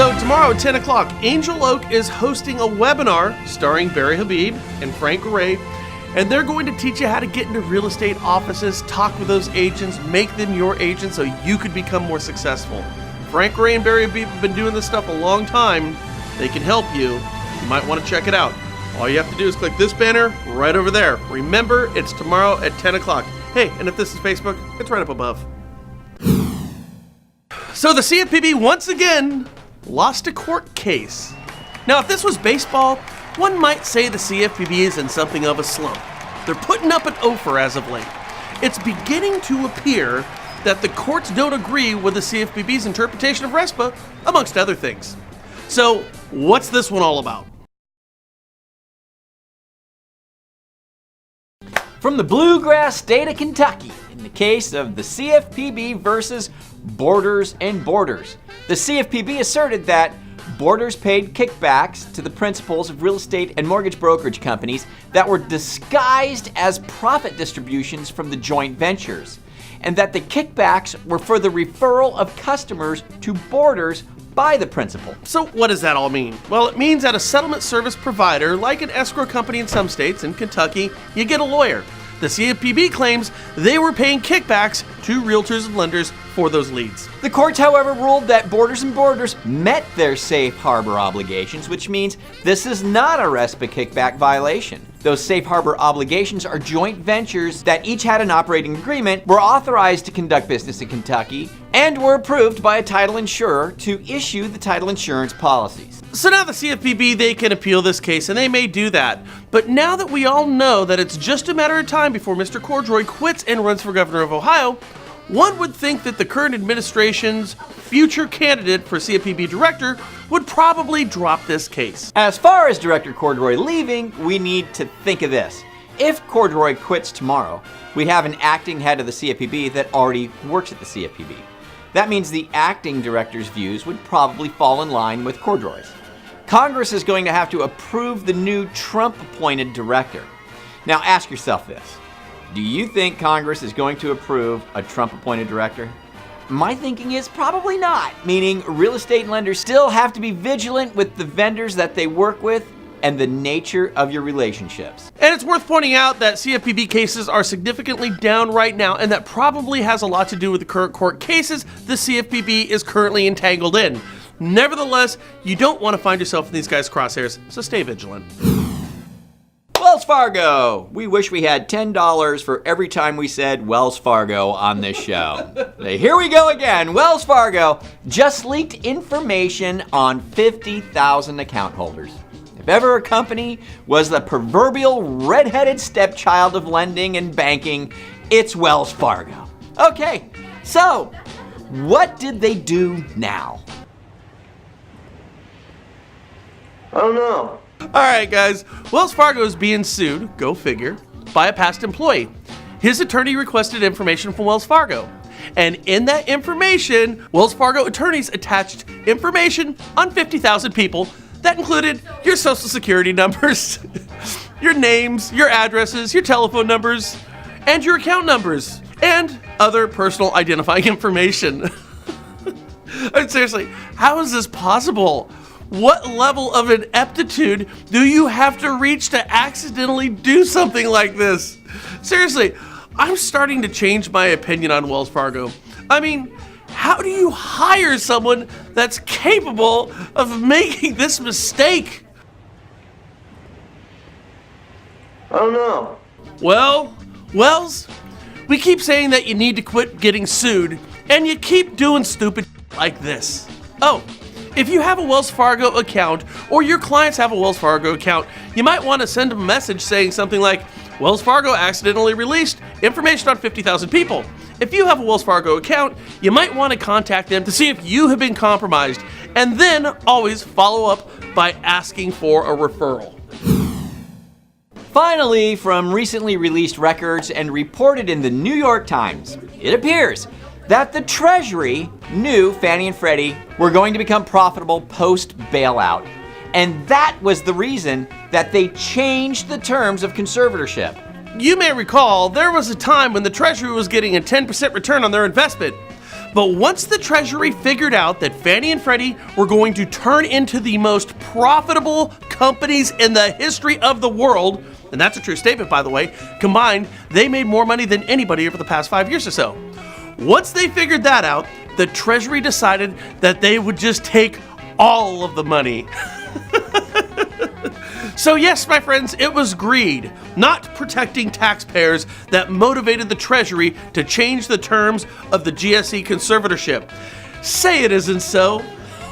So tomorrow at 10 o'clock, Angel Oak is hosting a webinar starring Barry Habib and Frank Gray, and they're going to teach you how to get into real estate offices, talk with those agents, make them your agents so you could become more successful. Frank Gray and Barry Habib have been doing this stuff a long time. They can help you. You might want to check it out. All you have to do is click this banner right over there. Remember, it's tomorrow at 10 o'clock. Hey, and if this is Facebook, it's right up above. So the CFPB once again lost a court case. Now, if this was baseball, one might say the CFPB is in something of a slump. They're putting up an offer as of late. It's beginning to appear that the courts don't agree with the CFPB's interpretation of RESPA, amongst other things. So, what's this one all about? From the bluegrass state of Kentucky, in the case of the CFPB versus Borders and Borders. The CFPB asserted that Borders paid kickbacks to the principals of real estate and mortgage brokerage companies that were disguised as profit distributions from the joint ventures, and that the kickbacks were for the referral of customers to Borders by the principal. So what does that all mean? Well, it means that a settlement service provider, like an escrow company in some states, in Kentucky, you get a lawyer. The CFPB claims they were paying kickbacks to realtors and lenders for those leads. The courts, however, ruled that Borders and Borders met their safe harbor obligations, which means this is not a RESPA kickback violation. Those safe harbor obligations are joint ventures that each had an operating agreement, were authorized to conduct business in Kentucky, and were approved by a title insurer to issue the title insurance policies. So now the CFPB, they can appeal this case, and they may do that. But now that we all know that it's just a matter of time before Mr. Cordroy quits and runs for governor of Ohio, one would think that the current administration's future candidate for CFPB director would probably drop this case. As far as Director Cordroy leaving, we need to think of this. If Cordroy quits tomorrow, we have an acting head of the CFPB that already works at the CFPB. That means the acting director's views would probably fall in line with Cordroy's. Congress is going to have to approve the new Trump-appointed director. Now ask yourself this. Do you think Congress is going to approve a Trump-appointed director? My thinking is probably not, meaning real estate lenders still have to be vigilant with the vendors that they work with and the nature of your relationships. And it's worth pointing out that CFPB cases are significantly down right now, and that probably has a lot to do with the current court cases the CFPB is currently entangled in. Nevertheless, you don't want to find yourself in these guys' crosshairs, so stay vigilant. Wells Fargo! We wish we had $10 for every time we said Wells Fargo on this show. Here we go again. Wells Fargo just leaked information on 50,000 account holders. If ever a company was the proverbial red-headed stepchild of lending and banking, it's Wells Fargo. Okay, so what did they do now? I don't know. All right, guys. Wells Fargo is being sued, go figure, by a past employee. His attorney requested information from Wells Fargo. And in that information, Wells Fargo attorneys attached information on 50,000 people that included your social security numbers, your names, your addresses, your telephone numbers, and your account numbers, and other personal identifying information. I mean, seriously, how is this possible? What level of ineptitude do you have to reach to accidentally do something like this? Seriously, I'm starting to change my opinion on Wells Fargo. I mean, how do you hire someone that's capable of making this mistake? I don't know. Well, Wells, we keep saying that you need to quit getting sued, and you keep doing stupid like this. Oh, if you have a Wells Fargo account, or your clients have a Wells Fargo account, you might want to send them a message saying something like, Wells Fargo accidentally released information on 50,000 people. If you have a Wells Fargo account, you might want to contact them to see if you have been compromised, and then always follow up by asking for a referral. Finally, from recently released records and reported in the New York Times, it appears that the Treasury knew Fannie and Freddie were going to become profitable post-bailout. And that was the reason that they changed the terms of conservatorship. You may recall there was a time when the Treasury was getting a 10% return on their investment. But once the Treasury figured out that Fannie and Freddie were going to turn into the most profitable companies in the history of the world, and that's a true statement, by the way, combined, they made more money than anybody over the past 5 years or so. Once they figured that out, the Treasury decided that they would just take all of the money. So yes, my friends, it was greed, not protecting taxpayers, that motivated the Treasury to change the terms of the GSE conservatorship. Say it isn't so.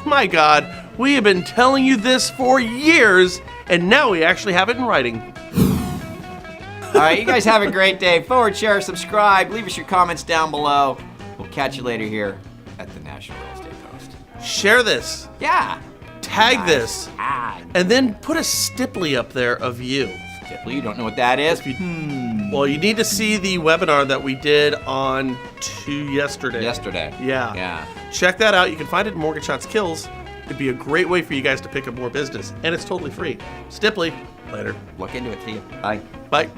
My God, we have been telling you this for years, and now we actually have it in writing. All right, you guys have a great day. Forward, share, subscribe. Leave us your comments down below. We'll catch you later here at the National Real Estate Post. Share this, Yeah. tag Nice. this, Tag. and then put a stipply up there of you. Well, you don't know what that is? Well, you need to see the webinar that we did on yesterday. Yesterday. Yeah. Yeah. Check that out. You can find it in Mortgage Shots Kills. It'd be a great way for you guys to pick up more business, and it's totally free. Stipply. Later. Look into it. See you. Bye. Bye.